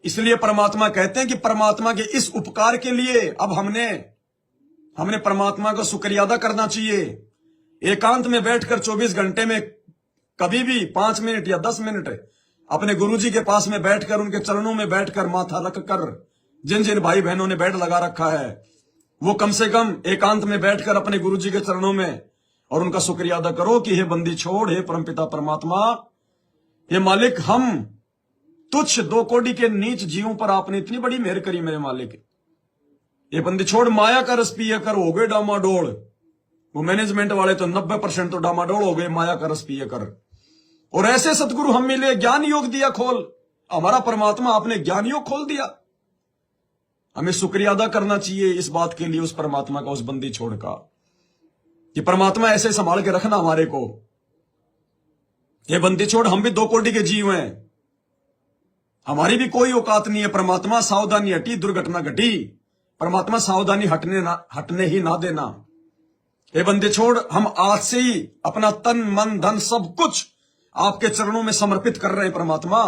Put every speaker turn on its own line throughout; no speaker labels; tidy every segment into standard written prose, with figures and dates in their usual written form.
इसलिए परमात्मा कहते हैं कि परमात्मा के इस उपकार के लिए अब हमने परमात्मा का शुक्रिया अदा करना चाहिए। एकांत में बैठकर 24 घंटे में कभी भी 5 मिनट या 10 मिनट अपने गुरुजी के पास में बैठकर, उनके चरणों में बैठकर, माथा रखकर, जिन जिन भाई बहनों ने बेड लगा रखा है वो कम से कम एकांत में बैठकर अपने गुरुजी के चरणों में और उनका शुक्रिया अदा करो कि हे बंदी छोड़, हे परमपिता परमात्मा, हे मालिक, हम तुच्छ 2 कौड़ी के नीच जीवों पर आपने इतनी बड़ी मेहर करी मेरे मालिक। ये बंदी छोड़, माया का रस पिया कर, हो गए डामाडोल। वो मैनेजमेंट वाले तो 90% तो डामाडोल हो गए, माया का रस पिया कर। और ऐसे सतगुरु हम मिले, ज्ञान योग दिया खोल। हमारा परमात्मा आपने ज्ञान योग खोल दिया। हमें शुक्रिया अदा करना चाहिए इस बात के लिए उस परमात्मा का, उस बंदी छोड़ का, कि परमात्मा ऐसे संभाल के रखना हमारे को। ये बंदी छोड़, हम भी 2 कौड़ी के जीव हैं, हमारी भी कोई औकात नहीं है। परमात्मा सावधानी हटी, दुर्घटना घटी, परमात्मा सावधानी हटने ही ना देना। हे बंदे छोड़, हम आज से ही अपना तन मन धन सब कुछ आपके चरणों में समर्पित कर रहे हैं। परमात्मा,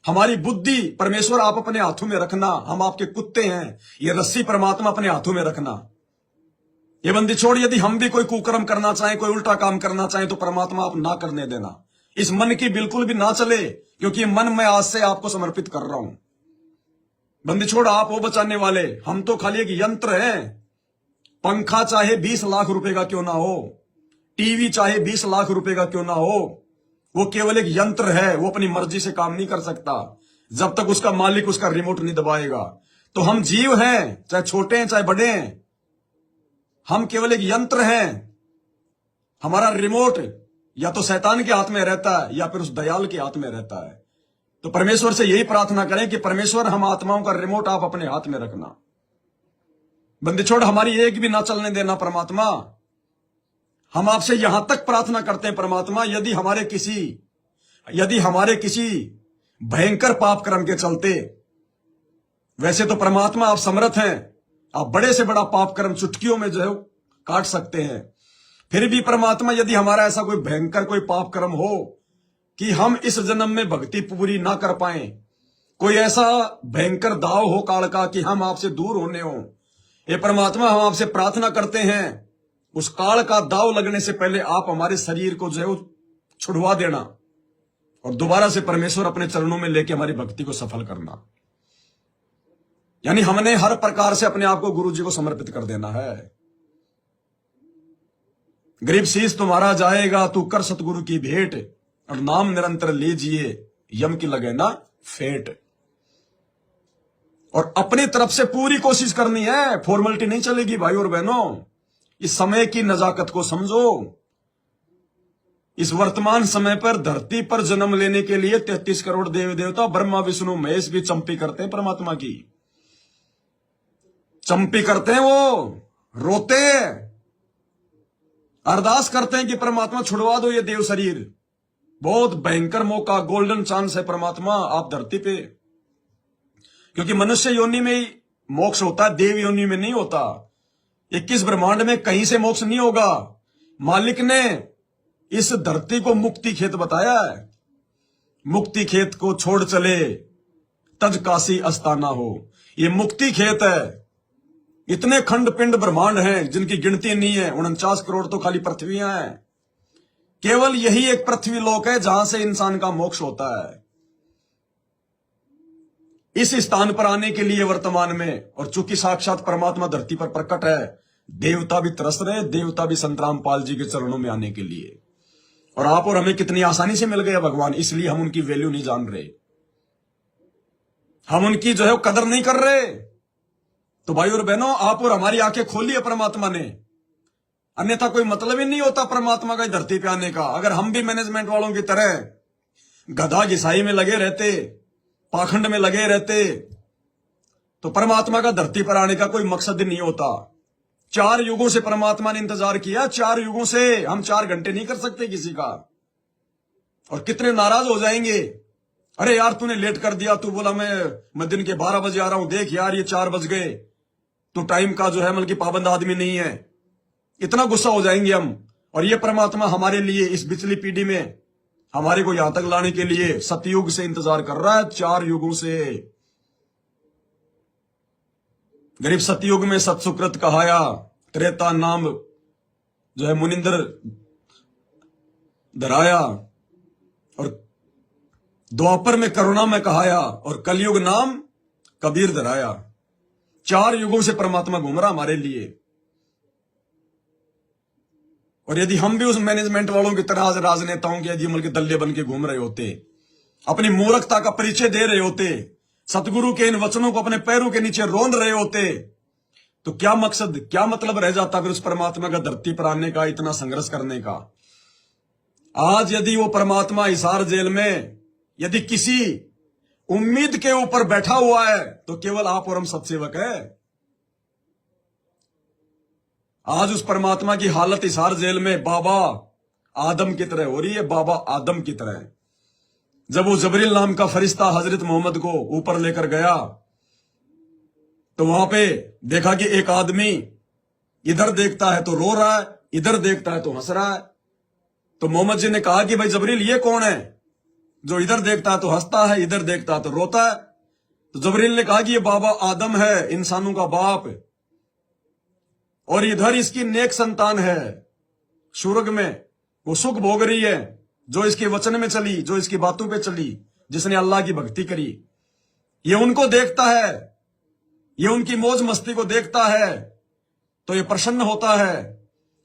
हमारी बुद्धि परमेश्वर आप अपने हाथों में रखना। हम आपके कुत्ते हैं, ये रस्सी परमात्मा अपने हाथों में रखना। ये बंदी छोड़, यदि हम भी कोई कुकर्म करना चाहें, कोई उल्टा काम करना चाहें, तो परमात्मा आप ना करने देना। इस मन की बिल्कुल भी ना चले, क्योंकि मन मैं आज से आपको समर्पित कर रहा हूं। बंदी छोड़, आप हो बचाने वाले, हम तो खाली एक यंत्र हैं। पंखा चाहे 20 लाख रुपए का क्यों ना हो, टीवी चाहे 20 लाख रुपए का क्यों ना हो, वो केवल एक यंत्र है। वो अपनी मर्जी से काम नहीं कर सकता जब तक उसका मालिक उसका रिमोट नहीं दबाएगा। तो हम जीव हैं, चाहे छोटे हैं चाहे बड़े हैं, हम केवल एक यंत्र हैं। हमारा रिमोट या तो शैतान के हाथ में रहता है या फिर उस दयाल के हाथ में रहता है। तो परमेश्वर से यही प्रार्थना करें कि परमेश्वर, हम आत्माओं का रिमोट आप अपने हाथ में रखना। बंदी छोड़, हमारी एक भी ना चलने देना परमात्मा। हम आपसे यहां तक प्रार्थना करते हैं परमात्मा, यदि हमारे किसी भयंकर पाप कर्म के चलते, वैसे तो परमात्मा आप समर्थ हैं, आप बड़े से बड़ा पाप कर्म चुटकियों में जो है काट सकते हैं। फिर भी परमात्मा, यदि हमारा ऐसा कोई भयंकर कोई पाप कर्म हो कि हम इस जन्म में भक्ति पूरी ना कर पाए, कोई ऐसा भयंकर दाव हो काल का कि हम आपसे दूर होने हो, ये परमात्मा हम आपसे प्रार्थना करते हैं, उस काल का दाव लगने से पहले आप हमारे शरीर को जो है छुड़वा देना और दोबारा से परमेश्वर अपने चरणों में लेके हमारी भक्ति को सफल करना। यानी हमने हर प्रकार से अपने आप को गुरु जी को समर्पित कर देना है। गरीब शीश तुम्हारा जाएगा, तू कर सतगुरु की भेंट, और नाम निरंतर लीजिए, यम की लगे ना फेंट। और अपनी तरफ से पूरी कोशिश करनी है, फॉर्मेलिटी नहीं चलेगी भाई और बहनों। इस समय की नजाकत को समझो। इस वर्तमान समय पर धरती पर जन्म लेने के लिए 33 करोड़ देवी देवता, ब्रह्मा विष्णु महेश भी चंपी करते हैं परमात्मा की, चंपी करते हैं, वो रोते हैं, अरदास करते हैं कि परमात्मा छुड़वा दो ये देव शरीर। बहुत भयंकर मौका, गोल्डन चांस है परमात्मा आप धरती पे, क्योंकि मनुष्य योनि में ही मोक्ष होता है, देव योनि में नहीं होता। 21 ब्रह्मांड में कहीं से मोक्ष नहीं होगा। मालिक ने इस धरती को मुक्ति खेत बताया है। मुक्ति खेत को छोड़ चले तज काशी अस्ताना हो, ये मुक्ति खेत है। इतने खंड पिंड ब्रह्मांड हैं जिनकी गिनती नहीं है, 49 करोड़ तो खाली पृथ्वियां हैं। केवल यही एक पृथ्वी लोक है जहां से इंसान का मोक्ष होता है। इस स्थान पर आने के लिए वर्तमान में, और चूंकि साक्षात परमात्मा धरती पर प्रकट है, देवता भी तरस रहे, देवता भी संत रामपाल जी के चरणों में आने के लिए। और आप और हमें कितनी आसानी से मिल गया भगवान, इसलिए हम उनकी वैल्यू नहीं जान रहे, हम उनकी जो है कदर नहीं कर रहे। तो भाई और बहनों, आप और हमारी आंखें खोली है परमात्मा ने, अन्यथा कोई मतलब ही नहीं होता परमात्मा का धरती पे आने का। अगर हम भी मैनेजमेंट वालों की तरह गधा घिसाई में लगे रहते, पाखंड में लगे रहते, तो परमात्मा का धरती पर आने का कोई मकसद नहीं होता। 4 युगों से परमात्मा ने इंतजार किया, 4 युगों से। हम 4 घंटे नहीं कर सकते किसी का, और कितने नाराज हो जाएंगे, अरे यार तूने लेट कर दिया, तू बोला मैं दिन के 12 बजे आ रहा हूं, देख यार ये 4 बज गए, तो टाइम का जो है मतलब कि पाबंद आदमी नहीं है। इतना गुस्सा हो जाएंगे हम। और ये परमात्मा हमारे लिए इस पिछली पीढ़ी में हमारे को यहां तक लाने के लिए सतयुग से इंतजार कर रहा है, 4 युगों से। गरीब सतयुग में सत्सुकृत कहाया, त्रेता नाम जो है मुनिंदर धराया, और द्वापर में करुणा में कहाया, और कलयुग नाम कबीर धराया। 4 युगों से परमात्मा घूम रहा हमारे लिए। और यदि हम भी उस मैनेजमेंट वालों की तरह राजनेताओं के अजीमल के दल्ले बन के घूम रहे होते, अपनी मूर्खता का परिचय दे रहे होते, सतगुरु के इन वचनों को अपने पैरों के नीचे रोंद रहे होते, तो क्या मकसद, क्या मतलब रह जाता फिर उस परमात्मा का धरती पर आने का, इतना संघर्ष करने का। आज यदि वो परमात्मा हिसार जेल में यदि किसी उम्मीद के ऊपर बैठा हुआ है तो केवल आप और हम सत्सेवक है। आज उस परमात्मा की हालत हिसार जेल में बाबा आदम की तरह हो रही है, बाबा आदम की तरह। जब वो जबरील नाम का फरिश्ता हजरत मोहम्मद को ऊपर लेकर गया तो वहां पे देखा कि एक आदमी इधर देखता है तो रो रहा है, इधर देखता है तो हंस रहा है। तो मोहम्मद जी ने कहा कि भाई जबरील ये कौन है जो इधर देखता है तो हंसता है, इधर देखता है तो रोता है? तो जबरील ने कहा कि ये बाबा आदम है, इंसानों का बाप, और इधर इसकी नेक संतान है स्वर्ग में, वो सुख भोग रही है, जो इसके वचन में चली, जो इसकी बातों पे चली, जिसने अल्लाह की भक्ति करी। ये उनको देखता है, ये उनकी मौज मस्ती को देखता है तो ये प्रसन्न होता है।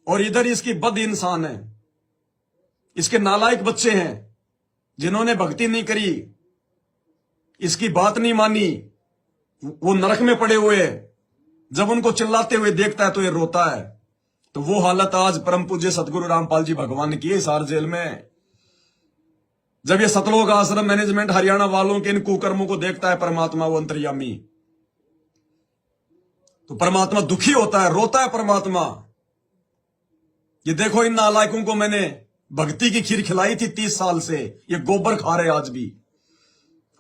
और इधर इसकी बद इंसान है, इसके नालायक बच्चे हैं जिन्होंने भक्ति नहीं करी, इसकी बात नहीं मानी, वो नरक में पड़े हुए। जब उनको चिल्लाते हुए देखता है तो ये रोता है। तो वो हालत आज परम पूज्य सतगुरु रामपाल जी भगवान की है हिसार जेल में। जब ये सतलोक आश्रम मैनेजमेंट हरियाणा वालों के इन कुकर्मों को देखता है परमात्मा, वो अंतर्यामी, तो परमात्मा दुखी होता है, रोता है परमात्मा। ये देखो इन नालायकों को मैंने भक्ति की खीर खिलाई थी 30 साल से, ये गोबर खा रहे आज भी।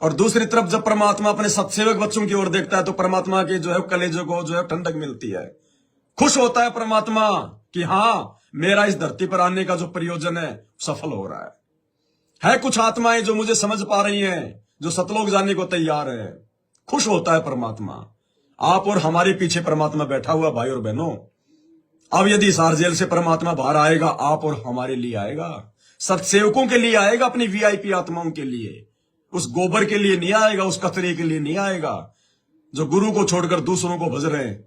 और दूसरी तरफ जब परमात्मा अपने सत्सेवक बच्चों की ओर देखता है तो परमात्मा के जो है कलेजों को जो है ठंडक मिलती है। खुश होता है परमात्मा कि हाँ, मेरा इस धरती पर आने का जो प्रयोजन है सफल हो रहा है। कुछ आत्माएं जो मुझे समझ पा रही हैं, जो सतलोक जाने को तैयार है। खुश होता है परमात्मा। आप और हमारे पीछे परमात्मा बैठा हुआ भाई और बहनों। अब यदि हिसार जेल से परमात्मा बाहर आएगा, आप और हमारे लिए आएगा, सत्सेवकों के लिए आएगा, अपनी वीआईपी आत्माओं के लिए। उस गोबर के लिए नहीं आएगा, उस कचरे के लिए नहीं आएगा जो गुरु को छोड़कर दूसरों को भज रहे हैं,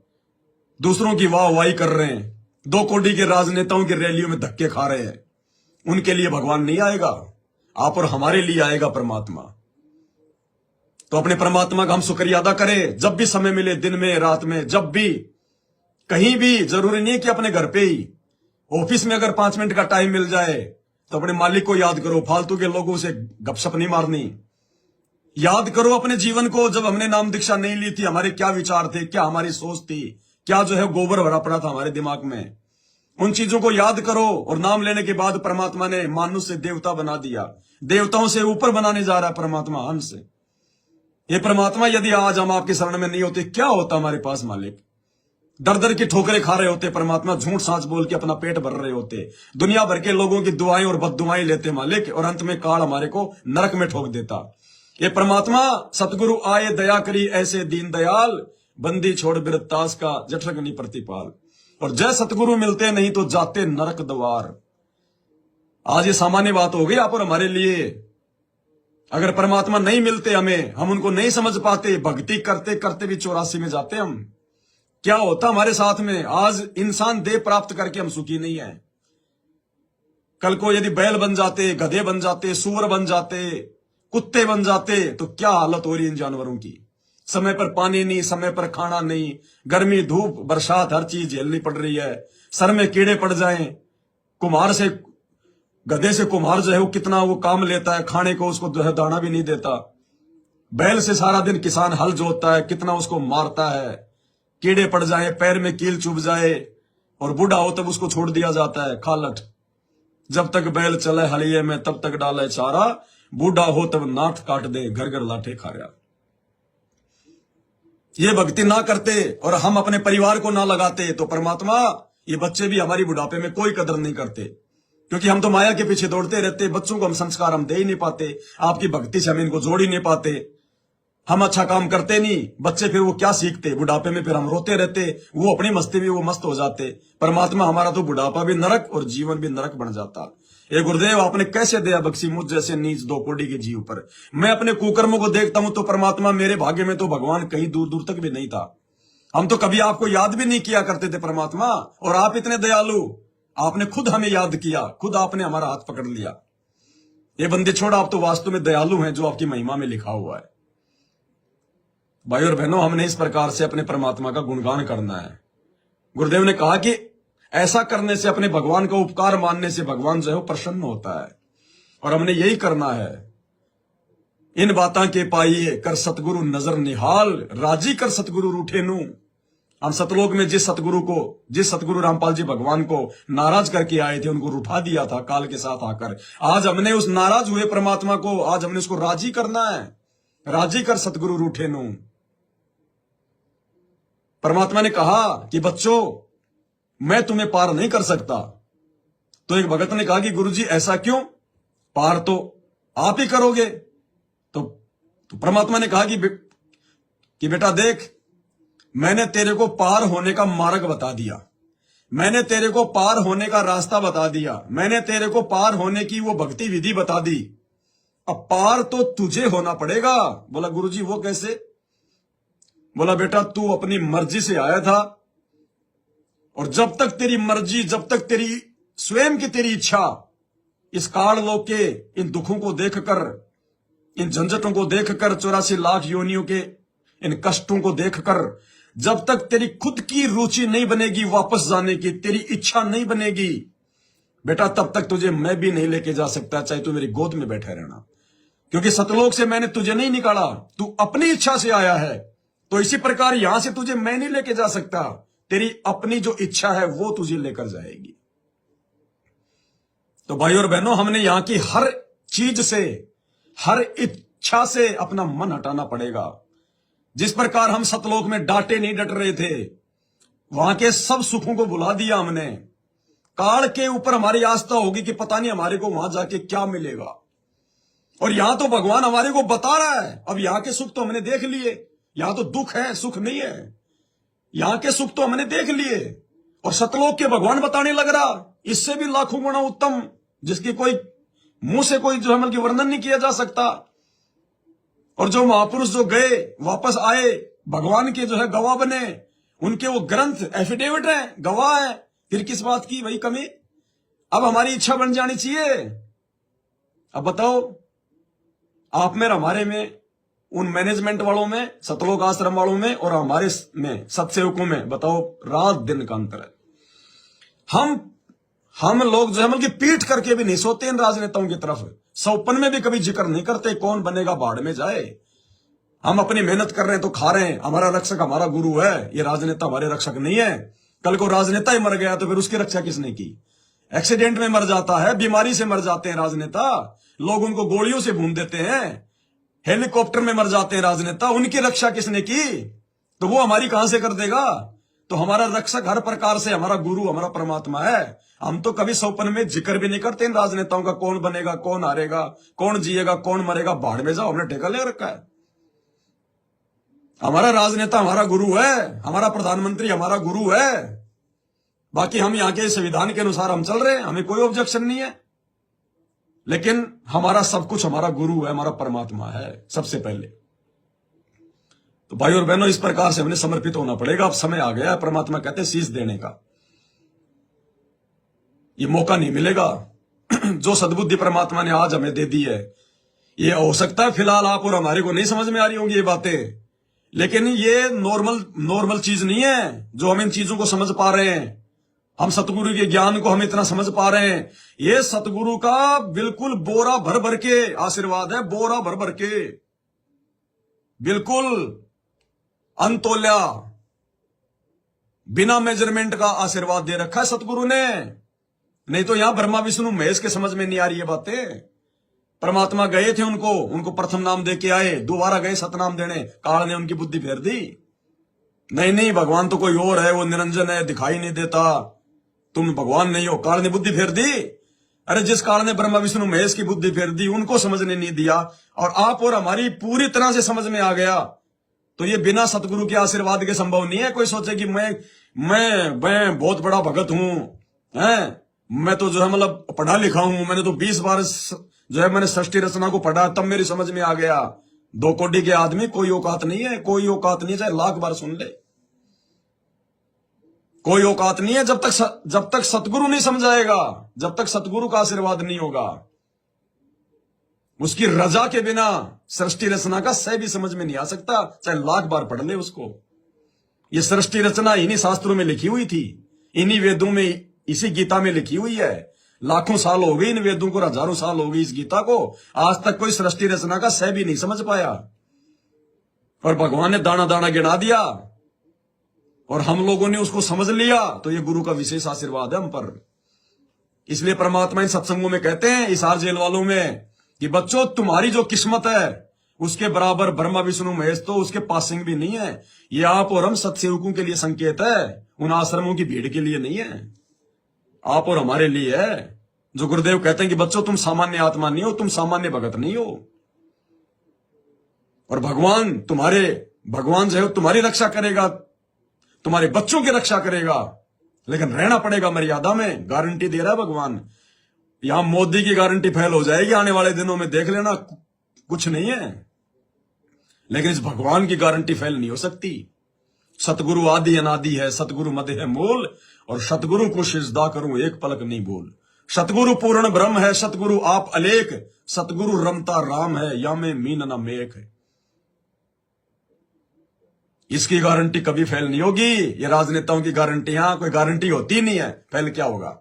दूसरों की वाहवाही कर रहे हैं, 2 कोड़ी के राजनेताओं की रैलियों में धक्के खा रहे हैं। उनके लिए भगवान नहीं आएगा, आप और हमारे लिए आएगा परमात्मा। तो अपने परमात्मा का हम शुक्रिया अदा करें जब भी समय मिले, दिन में, रात में, जब भी, कहीं भी। जरूरी नहीं कि अपने घर पे ही, ऑफिस में अगर 5 मिनट का टाइम मिल जाए तो अपने मालिक को याद करो। फालतू के लोगों से गपशप नहीं मारनी। याद करो अपने जीवन को। जब हमने नाम दीक्षा नहीं ली थी, हमारे क्या विचार थे, क्या हमारी सोच थी, क्या जो है गोबर भरा पड़ा था हमारे दिमाग में। उन चीजों को याद करो। और नाम लेने के बाद परमात्मा ने मानुष से देवता बना दिया, देवताओं से ऊपर बनाने जा रहा है परमात्मा हंस से। ये परमात्मा यदि आज हम आपके शरण में नहीं होते, क्या होता हमारे पास मालिक? दर दर की ठोकरें खा रहे होते परमात्मा, झूठ साच बोल के अपना पेट भर रहे होते, दुनिया भर के लोगों की दुआएं और बददुआएं लेते मालिक, और अंत में काल हमारे को नरक में ठोक देता। ये परमात्मा सतगुरु आए दया करी ऐसे दीन दयाल, बंदी छोड़ बिरतास का जठरगनी प्रतिपाल। और जय सतगुरु मिलते नहीं तो जाते नरक द्वार। आज ये सामान्य बात हो गई आप और हमारे लिए। अगर परमात्मा नहीं मिलते हमें, हम उनको नहीं समझ पाते, भक्ति करते करते भी 84 में जाते हम, क्या होता हमारे साथ में? आज इंसान देह प्राप्त करके हम सुखी नहीं है। कल को यदि बैल बन जाते, गधे बन जाते, सूअर बन जाते, कुत्ते बन जाते, तो क्या हालत हो रही इन जानवरों की। समय पर पानी नहीं, समय पर खाना नहीं, गर्मी धूप बरसात हर चीज झेलनी पड़ रही है। सर में कीड़े पड़ जाएं, कुम्हार से, गधे से कुम्हार जो है वो कितना वो काम लेता है, खाने को उसको जो है दाना भी नहीं देता। बैल से सारा दिन किसान हल जोतता है, कितना उसको मारता है। कीड़े पड़ जाए, पैर में कील चुभ जाए, और बूढ़ा हो तब उसको छोड़ दिया जाता है खालट। जब तक बैल चले हलिये में तब तक डाले चारा, बूढ़ा हो तब नाथ काट दे, घर घर लाठे खाया। ये भक्ति ना करते और हम अपने परिवार को ना लगाते तो परमात्मा, ये बच्चे भी हमारी बुढ़ापे में कोई कदर नहीं करते, क्योंकि हम तो माया के पीछे दौड़ते रहते। बच्चों को हम संस्कार हम दे ही नहीं पाते, आपकी भक्ति से हम इनको जोड़ ही नहीं पाते। हम अच्छा काम करते नहीं, बच्चे फिर वो क्या सीखते, बुढ़ापे में फिर हम रोते रहते, वो अपनी मस्ती में वो मस्त हो जाते। परमात्मा हमारा तो बुढ़ापा भी नरक और जीवन भी नरक बन जाता। ये गुरुदेव आपने कैसे दया बख्शी मुझ जैसे नीच दो कोड़ी के जीव पर। मैं अपने कुकर्मों को देखता हूं तो परमात्मा मेरे भाग्य में तो भगवान कहीं दूर दूर तक भी नहीं था। हम तो कभी आपको याद भी नहीं किया करते थे परमात्मा, और आप इतने दयालु, आपने खुद हमें याद किया, खुद आपने हमारा हाथ पकड़ लिया। ये बंदे छोड़, आप तो वास्तव में दयालु हैं जो आपकी महिमा में लिखा हुआ है। भाई और बहनों, हमने इस प्रकार से अपने परमात्मा का गुणगान करना है। गुरुदेव ने कहा कि ऐसा करने से, अपने भगवान का उपकार मानने से भगवान जो है वो प्रसन्न होता है, और हमने यही करना है। इन बातां के पाइए कर सतगुरु नजर निहाल, राजी कर सतगुरु रूठे नू। हम सतलोक में जिस सतगुरु रामपाल जी भगवान को नाराज करके आए थे, उनको रुठा दिया था काल के साथ आकर। आज हमने उस नाराज हुए परमात्मा को, आज हमने उसको राजी करना है। राजी कर सतगुरु रूठे नू। परमात्मा ने कहा कि बच्चों, मैं तुम्हें पार नहीं कर सकता। तो एक भगत ने कहा कि गुरुजी ऐसा क्यों, पार तो आप ही करोगे। तो परमात्मा ने कहा कि बेटा देख, मैंने तेरे को पार होने का मार्ग बता दिया, मैंने तेरे को पार होने का रास्ता बता दिया, मैंने तेरे को पार होने की वो भक्ति विधि बता दी। अब पार तो तुझे होना पड़ेगा। बोला गुरुजी वो कैसे? बोला बेटा, तू अपनी मर्जी से आया था, और जब तक तेरी मर्जी, जब तक तेरी स्वयं की तेरी इच्छा, इस काल लोक के इन दुखों को देखकर, इन झंझटों को देखकर, 84 लाख योनियों के इन कष्टों को देखकर, जब तक तेरी खुद की रुचि नहीं बनेगी वापस जाने की, तेरी इच्छा नहीं बनेगी बेटा, तब तक तुझे मैं भी नहीं लेके जा सकता, चाहे तू मेरी गोद में बैठे रहना। क्योंकि सतलोक से मैंने तुझे नहीं निकाला, तू अपनी इच्छा से आया है। तो इसी प्रकार यहां से तुझे मैं नहीं लेके जा सकता, तेरी अपनी जो इच्छा है वो तुझे लेकर जाएगी। तो भाई और बहनों, हमने यहां की हर चीज से, हर इच्छा से अपना मन हटाना पड़ेगा। जिस प्रकार हम सतलोक में डांटे नहीं डट रहे थे, वहां के सब सुखों को भुला दिया हमने। काल के ऊपर हमारी आस्था होगी कि पता नहीं हमारे को वहां जाके क्या मिलेगा, और यहां तो भगवान हमारे को बता रहा है। अब यहां के सुख तो हमने देख लिए, यहां तो दुख है, सुख नहीं है। यहां के सुख तो हमने देख लिए, और सतलोक के भगवान बताने लग रहा, इससे भी लाखों गुना उत्तम, जिसकी कोई मुंह से कोई जो है वर्णन नहीं किया जा सकता। और जो महापुरुष जो गए वापस आए, भगवान के जो है गवाह बने, उनके वो ग्रंथ एफिडेविट है, गवाह है, फिर किस बात की वही कमी। अब हमारी इच्छा बन जानी चाहिए। अब बताओ, आप में, हमारे में, उन मैनेजमेंट वालों में, सतलोक आश्रम वालों में, और हमारे में सत्सेवकों में, बताओ रात दिन का अंतर है। हम लोग जो है पीठ करके भी नहीं सोते इन राजनेताओं की तरफ, सौपन में भी कभी जिक्र नहीं करते, कौन बनेगा बाढ़ में जाए। हम अपनी मेहनत कर रहे हैं तो खा रहे हैं, हमारा रक्षक हमारा गुरु है, ये राजनेता हमारे रक्षक नहीं है। कल को राजनेता ही मर गया तो फिर उसकी रक्षा किसने की? एक्सीडेंट में मर जाता है, बीमारी से मर जाते हैं राजनेता, लोग उनको गोलियों से भून देते हैं, हेलीकॉप्टर में मर जाते हैं राजनेता, उनकी रक्षा किसने की? तो वो हमारी कहां से कर देगा? तो हमारा रक्षक हर प्रकार से हमारा गुरु, हमारा परमात्मा है। हम तो कभी सौपन में जिक्र भी नहीं करते इन राजनेताओं का, कौन बनेगा, कौन हारेगा, कौन जिएगा, कौन मरेगा, बाढ़ में जाओ, हमने ठेका ले रखा है। हमारा राजनेता हमारा गुरु है, हमारा प्रधानमंत्री हमारा गुरु है। बाकी हम यहाँ के संविधान के अनुसार हम चल रहे हैं, हमें कोई ऑब्जेक्शन नहीं है, लेकिन हमारा सब कुछ हमारा गुरु है, हमारा परमात्मा है सबसे पहले। तो भाई और बहनों, इस प्रकार से हमें समर्पित होना पड़ेगा। अब समय आ गया है, परमात्मा कहते हैं शीश देने का, ये मौका नहीं मिलेगा। जो सद्बुद्धि परमात्मा ने आज हमें दे दी है, ये हो सकता है फिलहाल आप और हमारे को नहीं समझ में आ रही होंगी ये बातें, लेकिन ये नॉर्मल चीज नहीं है जो हम इन चीजों को समझ पा रहे हैं। हम सतगुरु के ज्ञान को हम इतना समझ पा रहे हैं, ये सतगुरु का बिल्कुल बोरा भर भर के आशीर्वाद है, बोरा भर भर के, बिल्कुल अंतोल्या, बिना मेजरमेंट का आशीर्वाद दे रखा है सतगुरु ने। नहीं तो यहां ब्रह्मा विष्णु महेश के समझ में नहीं आ रही है बातें। परमात्मा गए थे, उनको प्रथम नाम दे के आए, दोबारा गए सतनाम देने, काल ने उनकी बुद्धि फेर दी। नहीं भगवान तो कोई और है, वो निरंजन है, दिखाई नहीं देता, तुम भगवान नहीं हो, काल ने बुद्धि फेर दी। अरे जिस काल ने ब्रह्मा विष्णु महेश की बुद्धि फेर दी, उनको समझने नहीं दिया, और आप और हमारी पूरी तरह से समझ में आ गया, तो ये बिना सतगुरु के आशीर्वाद के संभव नहीं है। कोई सोचे कि मैं बहुत बड़ा भगत हूं, हैं, मैं तो जो है मतलब पढ़ा लिखा हूं, मैंने तो 20 बार जो है मैंने सृष्टि रचना को पढ़ा, तब मेरी समझ में आ गया। 2 कोटि के आदमी कोई औकात नहीं है, कोई औकात नहीं है, चाहे लाख बार सुन ले, कोई औकात नहीं है। जब तक सतगुरु नहीं समझाएगा, जब तक सतगुरु का आशीर्वाद नहीं होगा, उसकी रजा के बिना सृष्टि रचना का सह भी समझ में नहीं आ सकता, चाहे लाख बार पढ़ ले उसको। ये सृष्टि रचना इन्हीं शास्त्रों में लिखी हुई थी, इन्हीं वेदों में, इसी गीता में लिखी हुई है। लाखों साल हो गए इन वेदों को, हजारों साल हो गई इस गीता को, आज तक कोई सृष्टि रचना का सह भी नहीं समझ पाया। और भगवान ने दाना दाना गिना दिया और हम लोगों ने उसको समझ लिया, तो ये गुरु का विशेष आशीर्वाद है हम पर। इसलिए परमात्मा इन सत्संगों में कहते हैं, इसार जेल वालों में, कि बच्चों तुम्हारी जो किस्मत है उसके बराबर ब्रह्मा विष्णु महेश तो उसके पासिंग भी नहीं है। ये आप और हम सत्सेवकों के लिए संकेत है, उन आश्रमों की भीड़ के लिए नहीं है, आप और हमारे लिए है। जो गुरुदेव कहते हैं कि बच्चों तुम सामान्य आत्मा नहीं हो, तुम सामान्य भगत नहीं हो, और भगवान जो है तुम्हारी रक्षा करेगा, तुम्हारे बच्चों की रक्षा करेगा, लेकिन रहना पड़ेगा मर्यादा में। गारंटी दे रहा है भगवान। यहां मोदी की गारंटी फेल हो जाएगी आने वाले दिनों में, देख लेना, कुछ नहीं है, लेकिन इस भगवान की गारंटी फेल नहीं हो सकती। सतगुरु आदि अनादि है, सतगुरु मध्य है मूल, और सतगुरु को सिजदा करूं एक पलक नहीं भूल। सतगुरु पूर्ण ब्रह्म है, सतगुरु आप अलेख, सतगुरु रमता राम है, या में मीन न मेख है। इसकी गारंटी कभी फेल नहीं होगी। ये राजनेताओं की गारंटियां कोई गारंटी होती नहीं है, फेल क्या होगा,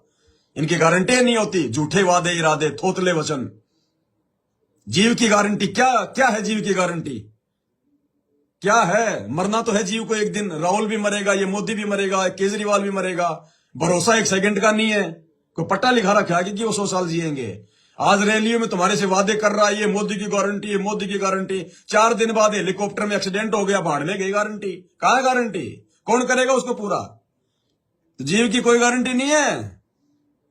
इनकी गारंटी नहीं होती। झूठे वादे इरादे, थोतले वचन। जीव की गारंटी क्या है, जीव की गारंटी क्या है? मरना तो है जीव को एक दिन, राहुल भी मरेगा, ये मोदी भी मरेगा, केजरीवाल भी मरेगा, भरोसा एक सेकंड का नहीं है। कोई पट्टा लिखा रखा है कि वो 100 साल जिएंगे। आज रैलियों में तुम्हारे से वादे कर रहा है, ये मोदी की गारंटी, ये मोदी की गारंटी, 4 दिन बाद हेलीकॉप्टर में एक्सीडेंट हो गया, भाड़ में गई गारंटी। कहां है गारंटी? कौन करेगा उसको पूरा? तो जीव की कोई गारंटी नहीं है।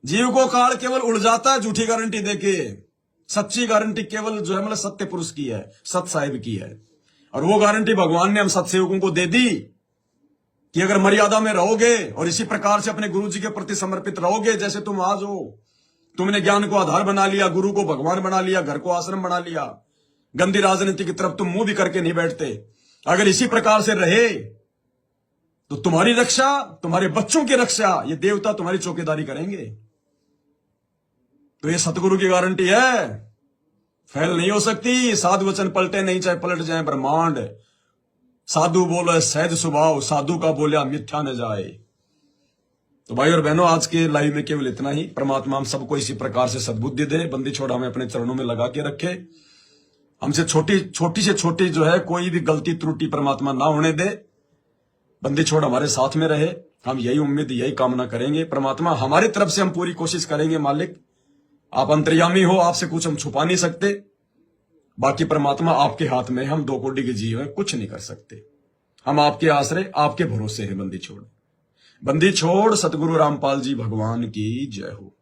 जीव को काल केवल उड़ जाता है झूठी गारंटी देके। सच्ची गारंटी केवल जो है मतलब सत्य पुरुष की है, सत साहिब की है, और वो गारंटी भगवान ने हम सत्सेवकों को दे दी कि अगर मर्यादा में रहोगे और इसी प्रकार से अपने गुरु जी के प्रति समर्पित रहोगे, जैसे तुम आज हो, तुमने ज्ञान को आधार बना लिया, गुरु को भगवान बना लिया, घर को आश्रम बना लिया, गंदी राजनीति की तरफ तुम मुंह भी करके नहीं बैठते, अगर इसी प्रकार से रहे तो तुम्हारी रक्षा, तुम्हारे बच्चों की रक्षा, ये देवता तुम्हारी चौकीदारी करेंगे। तो ये सतगुरु की गारंटी है, फेल नहीं हो सकती। साधु वचन पलटे नहीं, चाहे पलट जाए ब्रह्मांड। साधु बोले सहज स्वभाव, साधु का बोलिया मिथ्या न जाए। तो भाई और बहनों, आज के लाइव में केवल इतना ही। परमात्मा हम सबको इसी प्रकार से सद्बुद्धि दे, बंदी छोड़ हमें अपने चरणों में लगा के रखे, हमसे छोटी से छोटी जो है कोई भी गलती त्रुटि परमात्मा ना होने दे, बंदी छोड़ हमारे साथ में रहे। हम यही उम्मीद, यही कामना करेंगे। परमात्मा हमारी तरफ से हम पूरी कोशिश करेंगे। मालिक आप अंतर्यामी हो, आपसे कुछ हम छुपा नहीं सकते। बाकी परमात्मा आपके हाथ में, हम 2 कोटि के जीव हैं, कुछ नहीं कर सकते। हम आपके आश्रय, आपके भरोसे हैं। बंदी छोड़ सतगुरु रामपाल जी भगवान की जय हो।